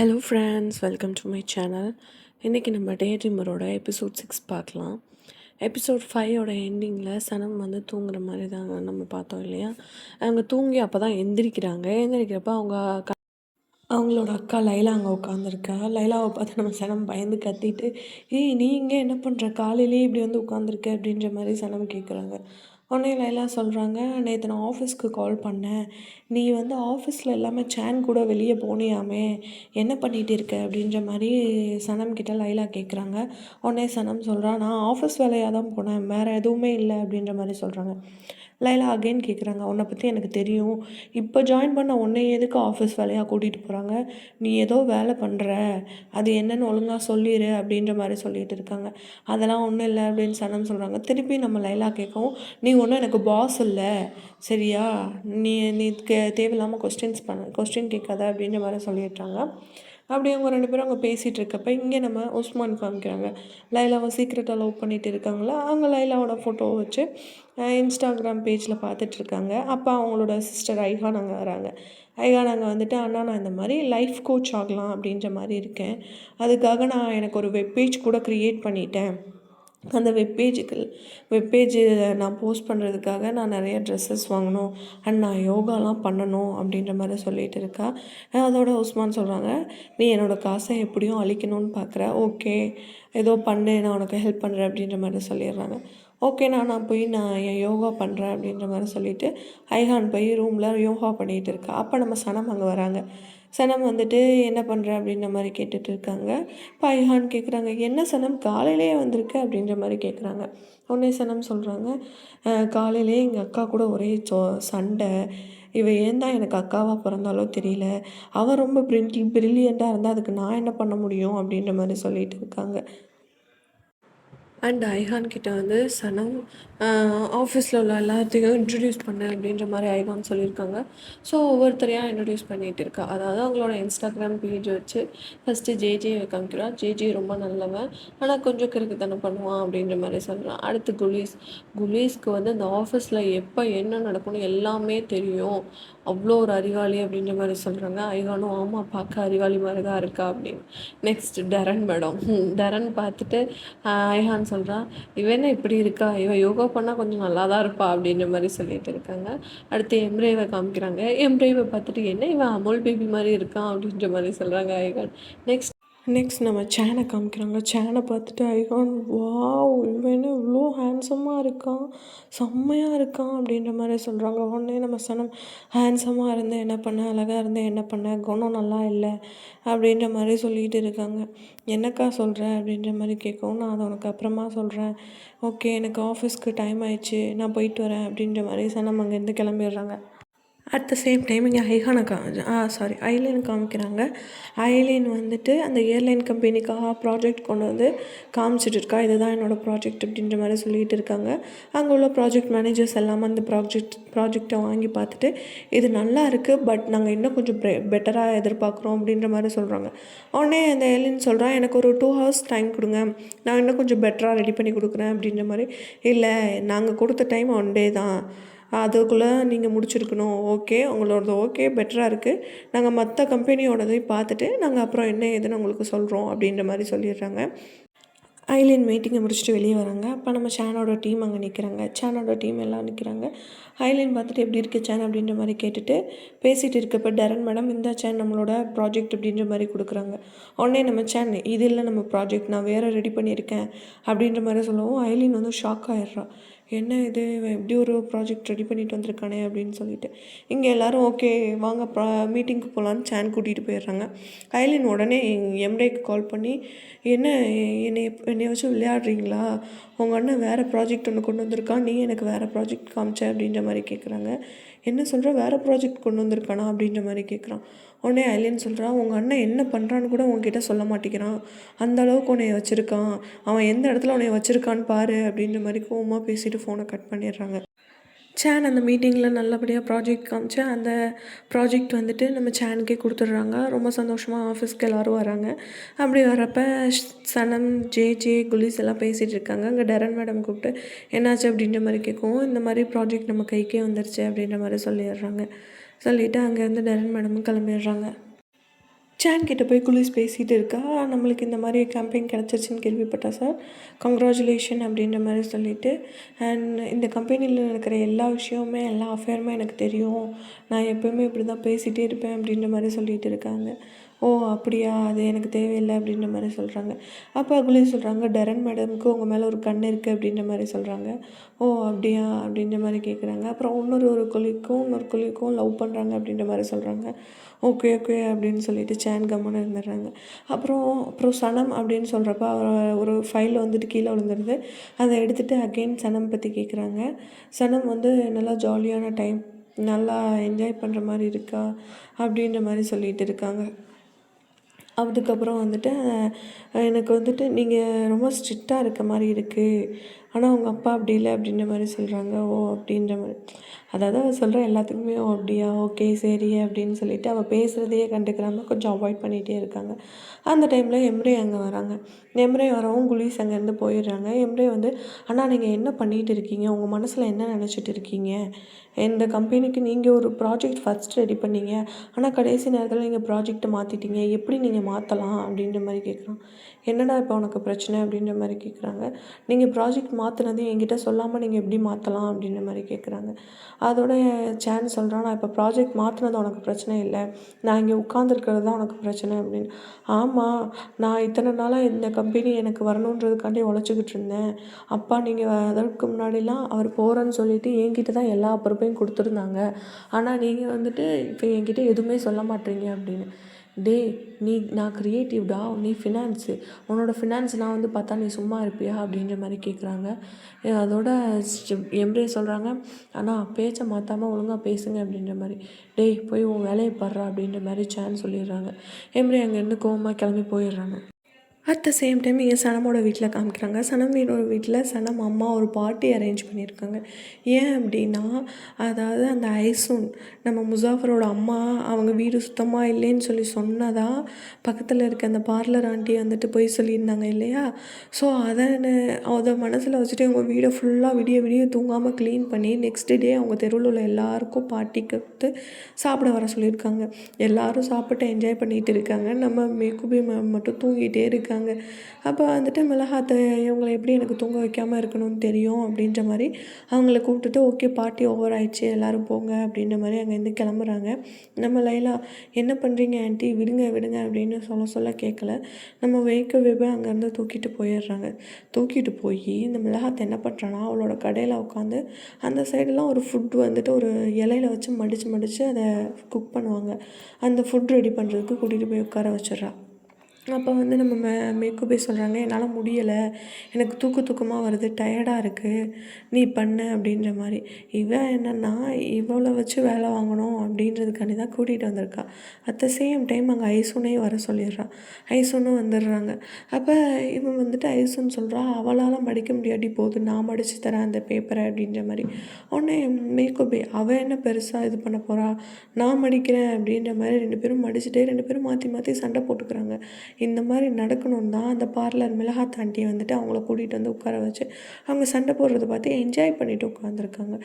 Hello friends, welcome to my channel. இன்றைக்கி நம்ம டே ட்ரீமரோட episode 6 பார்க்கலாம். எபிசோட் 5ஓட எண்டிங்கில் சனம் வந்து தூங்குற மாதிரி தான் நம்ம பார்த்தோம் இல்லையா. அவங்க தூங்கி அப்போ தான் எந்திரிக்கிறப்ப அவங்களோட அக்கா லைலா அங்கே உட்காந்துருக்கா. லைலாவை பார்த்து நம்ம சனம் பயந்து கத்திட்டு, ஏய் நீ இங்கே என்ன பண்ணுற, காலையிலேயே இப்படி வந்து உட்காந்துருக்க அப்படின்ற மாதிரி சனம் கேட்குறாங்க. உடனே லைலா சொல்கிறாங்க, நேற்று நான் ஆஃபீஸ்க்கு கால் பண்ணேன், நீ வந்து ஆஃபீஸில் எல்லாமே சேன் கூட வெளியே போனியாமே, என்ன பண்ணிகிட்டு இருக்க அப்படின்ற மாதிரி சனம் கிட்ட லைலா கேட்குறாங்க. உடனே சனம் சொல்கிறான், நான் ஆஃபீஸ் வேலையாக தான் போனேன், வேறு எதுவுமே இல்லை அப்படின்ற மாதிரி சொல்கிறாங்க. லைலா அகெயின் கேட்குறாங்க, உன்னை பற்றி எனக்கு தெரியும், இப்போ ஜாயின் பண்ண உன்னை எதுக்கு ஆஃபீஸ் வேலையாக கூட்டிகிட்டு போகிறாங்க, நீ ஏதோ வேலை பண்ணுற, அது என்னென்னு ஒழுங்காக சொல்லிடு அப்படின்ற மாதிரி சொல்லிட்டு இருக்காங்க. அதெல்லாம் ஒன்றும் இல்லை அப்படின்னு சனம் சொல்கிறாங்க. திருப்பி நம்ம லைலா கேட்கவும், நீ ஒன்றும் எனக்கு பாஸ் இல்லை சரியா, நீ நீ தேவையில்லாமல் கொஸ்டின் கேட்காத அப்படின்ற மாதிரி சொல்லிடுறாங்க. அப்படி அவங்க 2 பேரும் அவங்க பேசிகிட்டு இருக்கப்ப இங்கே நம்ம உஸ்மான் காமிக்கிறாங்க. லைலாவை சீக்ரெட்டாக லவ் பண்ணிகிட்டு இருக்காங்களா, அவங்க லைலாவோட ஃபோட்டோவை வச்சு இன்ஸ்டாகிராம் பேஜில் பார்த்துட்ருக்காங்க. அப்போ அவங்களோட சிஸ்டர் ஐஹான் அங்கே வராங்க. ஐஹான் அங்கே வந்துட்டு, அண்ணா நான் இந்த மாதிரி லைஃப் கோச் ஆகலாம் அப்படின்ற மாதிரி இருக்கேன், அதுக்காக நான் எனக்கு ஒரு வெப்பேஜ் கூட க்ரியேட் பண்ணிட்டேன், அந்த வெப்பேஜு நான் போஸ்ட் பண்ணுறதுக்காக நான் நிறைய ட்ரெஸ்ஸஸ் வாங்கணும் அண்ட் நான் யோகாலாம் பண்ணணும் அப்படின்ற மாதிரி சொல்லிகிட்டு இருக்கா. அதோட உஸ்மான் சொல்கிறாங்க, நீ என்னோடய காசை எப்படியும் அழிக்கணும்னு பார்க்குற, ஓகே ஏதோ பண்ணு, நான் உனக்கு ஹெல்ப் பண்ணுறேன் அப்படின்ற மாதிரி சொல்லிடுறாங்க. ஓகே நான் போய் என் யோகா பண்ணுறேன் அப்படின்ற மாதிரி சொல்லிவிட்டு ஐஹான் போய் ரூமில் யோகா பண்ணிகிட்டு இருக்கா. அப்போ நம்ம சனம் அங்கே வராங்க. சனம் வந்துட்டு என்ன பண்ணுற அப்படின்ற மாதிரி கேட்டுட்டு இருக்காங்க. இப்போ ஐஹான் கேட்குறாங்க, என்ன சனம் காலையிலேயே வந்திருக்கு அப்படின்ற மாதிரி கேட்குறாங்க. உடனே சனம் சொல்கிறாங்க, காலையிலே எங்கள் அக்கா கூட ஒரே சண்டை, ஏன் தான் எனக்கு அக்காவாக பிறந்தாலோ தெரியல, அவள் ரொம்ப ப்ரில்லியண்ட்டாக இருந்தால் அதுக்கு நான் என்ன பண்ண முடியும் அப்படின்ற மாதிரி சொல்லிட்டு இருக்காங்க. அண்ட் ஐஹான் கிட்ட வந்து சனம் ஆஃபீஸில் உள்ள எல்லாத்தையும் இன்ட்ரடியூஸ் பண்ண அப்படின்ற மாதிரி ஐஹான் சொல்லியிருக்காங்க. ஸோ ஒவ்வொருத்தரையாக இன்ட்ரடியூஸ் பண்ணிகிட்டு இருக்கா. அதாவது அவங்களோட இன்ஸ்டாகிராம் பேஜ் வச்சு ஃபஸ்ட்டு ஜேஜே காமிக்கிறா. ஜேஜே ரொம்ப நல்லவன், ஆனால் கொஞ்சம் கிறுக்குத்தனம் பண்ணுவான் அப்படின்ற மாதிரி சொல்கிறான். அடுத்து குலீஸ்க்கு வந்து அந்த ஆஃபீஸில் எப்போ என்ன நடக்கணும் எல்லாமே தெரியும், அவ்வளோ ஒரு அறிவாளி அப்படின்ற மாதிரி சொல்கிறாங்க. ஐஹானும் ஆமாம் பார்க்க அறிவாளி மாதிரி தான் இருக்கா அப்படின்னு. நெக்ஸ்ட் டரன் பார்த்துட்டு ஐஹான் சொல்கிறான், இவன் இப்படி இருக்கா, இவன் யோகா பண்ணால் கொஞ்சம் நல்லா தான் இருப்பா அப்படின்ற மாதிரி சொல்லிட்டு இருக்காங்க. அடுத்து எம்ரேவை காமிக்கிறாங்க. எம்ரேவை பார்த்துட்டு என்ன இவன் அமுல் பேபி மாதிரி இருக்கான் அப்படின்ற மாதிரி சொல்கிறாங்க ஐஹான். நெக்ஸ்ட் நம்ம சேனை காமிக்கிறாங்க. சேனை பார்த்துட்டு ஐஹான், வாவ் இவன் இவ்வளோ ஹேண்ட்ஸமாக இருக்கான், செம்மையாக இருக்கான் அப்படின்ற மாதிரி சொல்கிறாங்க. உடனே நம்ம சனம், ஹேண்ட்ஸமாக இருந்தேன் என்ன பண்ண, அழகாக இருந்தேன் என்ன பண்ண, குணம் நல்லா இல்லை அப்படின்ற மாதிரி சொல்லிகிட்டு இருக்காங்க. என்னக்கா சொல்கிற அப்படின்ற மாதிரி கேட்கவும், நான் அதை உனக்கு அப்புறமா சொல்கிறேன், ஓகே எனக்கு ஆஃபீஸ்க்கு டைம் ஆயிடுச்சு, நான் போயிட்டு வரேன் அப்படின்ற மாதிரி சனம் அங்கேருந்து கிளம்பிடுறாங்க. அட் த சேம் டைம் இங்கே ஐலின் காமிக்கிறாங்க. ஐலின் வந்துட்டு அந்த ஏர்லைன் கம்பெனிக்காக ப்ராஜெக்ட் கொண்டு வந்து காமிச்சிட்டு இருக்கா. இதுதான் என்னோடய ப்ராஜெக்ட் அப்படின்ற மாதிரி சொல்லிகிட்டு இருக்காங்க. அங்கே உள்ள ப்ராஜெக்ட் மேனேஜர்ஸ் எல்லாம் அந்த ப்ராஜெக்டை வாங்கி பார்த்துட்டு, இது நல்லா இருக்குது, பட் நாங்கள் இன்னும் கொஞ்சம் பெட்டராக எதிர்பார்க்குறோம் அப்படின்ற மாதிரி சொல்கிறாங்க. உடனே அந்த ஏர்லைன் சொல்கிறான், எனக்கு ஒரு 2 hours டைம் கொடுங்க, நான் இன்னும் கொஞ்சம் பெட்டராக ரெடி பண்ணி கொடுக்குறேன் அப்படின்ற மாதிரி. இல்லை, நாங்கள் கொடுத்த டைம் 1 day தான், அதுக்குள்ளே நீங்கள் முடிச்சிருக்கணும், ஓகே உங்களோடது ஓகே பெட்டராக இருக்குது, நாங்கள் மற்ற கம்பெனியோடதையும் பார்த்துட்டு நாங்கள் அப்புறம் என்ன ஏதுன்னு உங்களுக்கு சொல்கிறோம் அப்படின்ற மாதிரி சொல்லிடுறாங்க. ஐலின் மீட்டிங்கை முடிச்சுட்டு வெளியே வராங்க. அப்போ நம்ம சேனோட டீம் அங்கே நிற்கிறாங்க. சேனோட டீம் எல்லாம் நிற்கிறாங்க. ஐலின் பார்த்துட்டு எப்படி இருக்குது சேன் அப்படின்ற மாதிரி கேட்டுட்டு பேசிகிட்டு இருக்கப்போ டரன் மேடம் இந்த சேன் நம்மளோட ப்ராஜெக்ட் அப்படின்ற மாதிரி கொடுக்குறாங்க. உடனே நம்ம சேன், இது இல்லை நம்ம ப்ராஜெக்ட், நான் வேறு ரெடி பண்ணியிருக்கேன் அப்படின்ற மாதிரி சொல்லவும் ஐலின் வந்து ஷாக் ஆகிடுறா. என்ன இது, எப்படி ஒரு ப்ராஜெக்ட் ரெடி பண்ணிட்டு வந்திருக்கானே அப்படின்னு சொல்லிட்டு. இங்கே எல்லோரும் ஓகே வாங்க மீட்டிங்க்கு போகலான்னு சேன் கூட்டிகிட்டு போயிடுறாங்க. ஐலின் உடனே எம்ரேக்கு கால் பண்ணி, என்னை வச்சு விளையாடுறீங்களா, உங்கள் அண்ணன் வேறு ப்ராஜெக்ட் ஒன்று கொண்டு வந்திருக்கான், நீ எனக்கு வேறு ப்ராஜெக்ட் காமிச்ச அப்படின்ற மாதிரி கேட்குறாங்க. என்ன சொல்கிற, வேறு ப்ராஜெக்ட் கொண்டு வந்திருக்கானா அப்படின்ற மாதிரி கேட்குறான். உடனே ஐலின் சொல்கிறான், உங்கள் அண்ணன் என்ன பண்ணுறான்னு கூட உங்ககிட்ட சொல்ல மாட்டேங்கிறான், அந்தளவுக்கு உன்னை வச்சுருக்கான், அவன் எந்த இடத்துல உன்னை வச்சுருக்கான்னு பாரு அப்படின்ற மாதிரி கோவமாக பேசிட்டு ஃபோனை கட் பண்ணிடுறாங்க. சேன் அந்த மீட்டிங்கில் நல்லபடியாக ப்ராஜெக்ட் காமிச்சு அந்த ப்ராஜெக்ட் வந்துட்டு நம்ம சேனுக்கே கொடுத்துட்றாங்க. ரொம்ப சந்தோஷமாக ஆஃபீஸ்க்கு எல்லோரும் வராங்க. அப்படி வரப்போ சனம், ஜே குலீஸ் எல்லாம் பேசிகிட்டு இருக்காங்க. அங்கே டரன் மேடம் கூப்பிட்டு என்னாச்சு அப்படின்ற மாதிரி கேட்கவும், இந்த மாதிரி ப்ராஜெக்ட் நம்ம கைக்கே வந்துருச்சு அப்படின்ற மாதிரி சொல்லிடுறாங்க. சொல்லிவிட்டு அங்கேருந்து டரன் மேடமும் கிளம்பிடுறாங்க. சான் கிட்ட போய் குலிஸ் பேசிகிட்டு இருக்கா. நம்மளுக்கு இந்த மாதிரி கேம்பெயின் கிடச்சிருச்சுன்னு கேள்விப்பட்டா சார், கங்க்ராச்சுலேஷன் அப்படின்ற மாதிரி சொல்லிட்டு, அண்ட் இந்த கம்பெனியில் நடக்கிற எல்லா விஷயமுமே எல்லா அஃபேருமே எனக்கு தெரியும், நான் எப்போயுமே இப்படி தான் பேசிகிட்டே இருப்பேன் அப்படின்ற மாதிரி சொல்லிட்டு இருக்காங்க. ஓ அப்படியா, அது எனக்கு தேவையில்லை அப்படின்ற மாதிரி சொல்கிறாங்க. அப்போ குலிஸ் சொல்கிறாங்க, டெரன் மேடமுக்கு உங்கள் மேலே ஒரு கண் இருக்குது அப்படின்ற மாதிரி சொல்கிறாங்க. ஓ அப்படியா அப்படின்ற மாதிரி கேட்குறாங்க. அப்புறம் இன்னொரு கொலிக்கும் லவ் பண்ணுறாங்க அப்படின்ற மாதிரி சொல்கிறாங்க. ஓகே ஓகே அப்படின்னு சொல்லிட்டு சான் கம்முன்னு இருந்துடுறாங்க. அப்புறம் சனம் அப்படின்னு சொல்கிறப்ப ஒரு ஃபைல் வந்துட்டு கீழே விழுந்துருது. அதை எடுத்துகிட்டு அகெயின் சனம் பற்றி கேட்குறாங்க. சனம் வந்து நல்லா ஜாலியான டைம், நல்லா என்ஜாய் பண்ணுற மாதிரி இருக்கா அப்படின்ற மாதிரி சொல்லிட்டு இருக்காங்க. அதுக்கப்புறம் வந்துட்டு எனக்கு வந்துட்டு நீங்கள் ரொம்ப ஸ்ட்ரிக்டாக இருக்க மாதிரி இருக்குது, ஆனால் உங்கள் அப்பா அப்படி இல்லை அப்படின்ற மாதிரி சொல்கிறாங்க. ஓ அப்படின்ற மாதிரி, அதாவது அவள் சொல்கிற எல்லாத்துக்குமே ஓ அப்படியா, ஓகே சரி அப்படின்னு சொல்லிட்டு அவள் பேசுகிறதையே கண்டுக்கிறாமல் கொஞ்சம் அவாய்ட் பண்ணிகிட்டே இருக்காங்க. அந்த டைமில் எம்ரே அங்கே வராங்க. எம்ரே வரவும் குலீஸ் அங்கேருந்து போயிடுறாங்க. எம்ரே வந்து, அண்ணா நீங்கள் என்ன பண்ணிகிட்டு இருக்கீங்க, உங்கள் மனசில் என்ன நினச்சிட்டு இருக்கீங்க, இந்த கம்பெனிக்கு நீங்கள் ஒரு ப்ராஜெக்ட் ஃபஸ்ட் ரெடி பண்ணீங்க, ஆனால் கடைசி நேரத்தில் நீங்கள் ப்ராஜெக்டை மாற்றிட்டீங்க, எப்படி நீங்கள் மாற்றலாம் அப்படின்ற மாதிரி கேட்குறான். என்னடா இப்போ உனக்கு பிரச்சனை அப்படின்ற மாதிரி கேட்குறாங்க. நீங்கள் ப்ராஜெக்ட் மாற்றினது என்கிட்ட சொல்லாமல் நீங்கள் எப்படி மாற்றலாம் அப்படின்ற மாதிரி கேட்குறாங்க. அதோட சான் சொல்கிறான், நான் இப்போ ப்ராஜெக்ட் மாற்றினது உனக்கு பிரச்சனை இல்லை, நான் இங்கே உட்காந்துருக்கிறது தான் உனக்கு பிரச்சனை அப்படின்னு. ஆமாம், நான் இத்தனை நாளாக இந்த கம்பெனி எனக்கு வரணுன்றதுக்காண்டி உழைச்சிக்கிட்டு இருந்தேன். அப்பா நீங்கள் அதற்கு முன்னாடிலாம் அவர் போகிறேன்னு சொல்லிவிட்டு என்கிட்ட தான் எல்லா பொறுப்பையும் கொடுத்துருந்தாங்க, ஆனால் நீங்கள் வந்துட்டு இப்போ என்கிட்ட எதுவுமே சொல்ல மாட்டீங்க அப்படின்னு. டேய் நான் க்ரியேட்டிவ்டா, நீ ஃபினான்ஸு, உன்னோட ஃபினான்ஸ் நான் வந்து பார்த்தா நீ சும்மா இருப்பியா அப்படின்ற மாதிரி கேட்குறாங்க. அதோட எம்ரே சொல்கிறாங்க, ஆனால் பேச்சை மாற்றாமல் ஒழுங்காக பேசுங்க அப்படின்ற மாதிரி. டேய் போய் உன் வேலையை பாடுறா அப்படின்ற மாதிரி சான் சொல்லிடுறாங்க. எம்ரே அங்கேருந்து கோவமாக கிளம்பி போயிடுறாங்க. அட் த சேம் டைம் இங்கே சனமோட வீட்டில் காமிக்கிறாங்க. சனம் வீட்டில் சனம் அம்மா ஒரு பார்ட்டி அரேஞ்ச் பண்ணியிருக்காங்க. ஏன் அப்படின்னா, அதாவது அந்த ஐசூன் நம்ம முசாஃபரோட அம்மா அவங்க வீடு சுத்தமாக இல்லைன்னு சொல்லி சொன்னதாக பக்கத்தில் இருக்க அந்த பார்லர் ஆண்டி வந்துட்டு போய் சொல்லியிருந்தாங்க இல்லையா. ஸோ அதை மனசில் வச்சுட்டு அவங்க வீடை ஃபுல்லாக விடிய விடிய தூங்காமல் க்ளீன் பண்ணி நெக்ஸ்ட் டே அவங்க தெருவில் உள்ள எல்லாருக்கும் பார்ட்டிக்கு வந்து சாப்பிட வர சொல்லியிருக்காங்க. எல்லோரும் சாப்பிட்டு என்ஜாய் பண்ணிகிட்டு இருக்காங்க. நம்ம மேக்குபி மட்டும் தூங்கிட்டே இருக்காங்க. அப்போ வந்துட்டு மிளகாத்தை இவங்களை எப்படி எனக்கு தூங்க வைக்காமல் இருக்கணும்னு தெரியும் அப்படின்ற மாதிரி அவங்கள கூப்பிட்டுட்டு, ஓகே பார்ட்டி ஓவர் ஆயிடுச்சு எல்லோரும் போங்க அப்படின்ற மாதிரி அங்கேருந்து கிளம்புறாங்க. நம்ம லைலா, என்ன பண்ணுறீங்க ஆண்டி, விடுங்க விடுங்க அப்படின்னு சொல்ல கேட்கல. நம்ம வெஹிக்கிள் அங்கேருந்து தூக்கிட்டு போயிடுறாங்க. தூக்கிட்டு போய் இந்த மிளகாத்தை என்ன பண்ணுறான்னா, அவளோட கடையில் உட்காந்து அந்த சைடெலாம் ஒரு ஃபுட் வந்துட்டு ஒரு இலையில வச்சு மடித்து அதை குக் பண்ணுவாங்க. அந்த ஃபுட் ரெடி பண்ணுறதுக்கு கூட்டிகிட்டு போய் உட்கார வச்சிடுறா. அப்போ வந்து நம்ம மேக்குபே சொல்கிறாங்க, என்னால் முடியலை, எனக்கு தூக்கமாக வருது, டயர்டாக இருக்குது, நீ பண்ணு அப்படின்ற மாதிரி. இவன் என்னென்னா இவளை வச்சு வேலை வாங்கணும் அப்படின்றதுக்காண்டி தான் கூட்டிகிட்டு வந்திருக்கா. அட் த சேம் டைம் அங்கே ஐசூனையும் வர சொல்லிடுறான். ஐசூனும் வந்துடுறாங்க. அப்போ இவன் வந்துட்டு ஐசூன்னு சொல்கிறா, அவளால் மடிக்க முடியாட்டி போகுது, நான் மடித்து தரேன் அந்த பேப்பரை அப்படின்ற மாதிரி. உடனே மேக்குபே, அவள் என்ன பெருசாக இது பண்ண போகிறா, நான் மடிக்கிறேன் அப்படின்ற மாதிரி 2 பேரும் மடிச்சுட்டே 2 பேரும் மாற்றி மாற்றி சண்டை போட்டுக்கிறாங்க. இந்த மாதிரி நடக்கணும்னு தான் அந்த பார்லர் மிளகாத் ஆண்டியை வந்துட்டு அவங்கள கூட்டிகிட்டு வந்து உட்கார வச்சு அவங்க சண்டை போடுறத பார்த்து என்ஜாய் பண்ணிவிட்டு உட்காந்துருக்காங்க.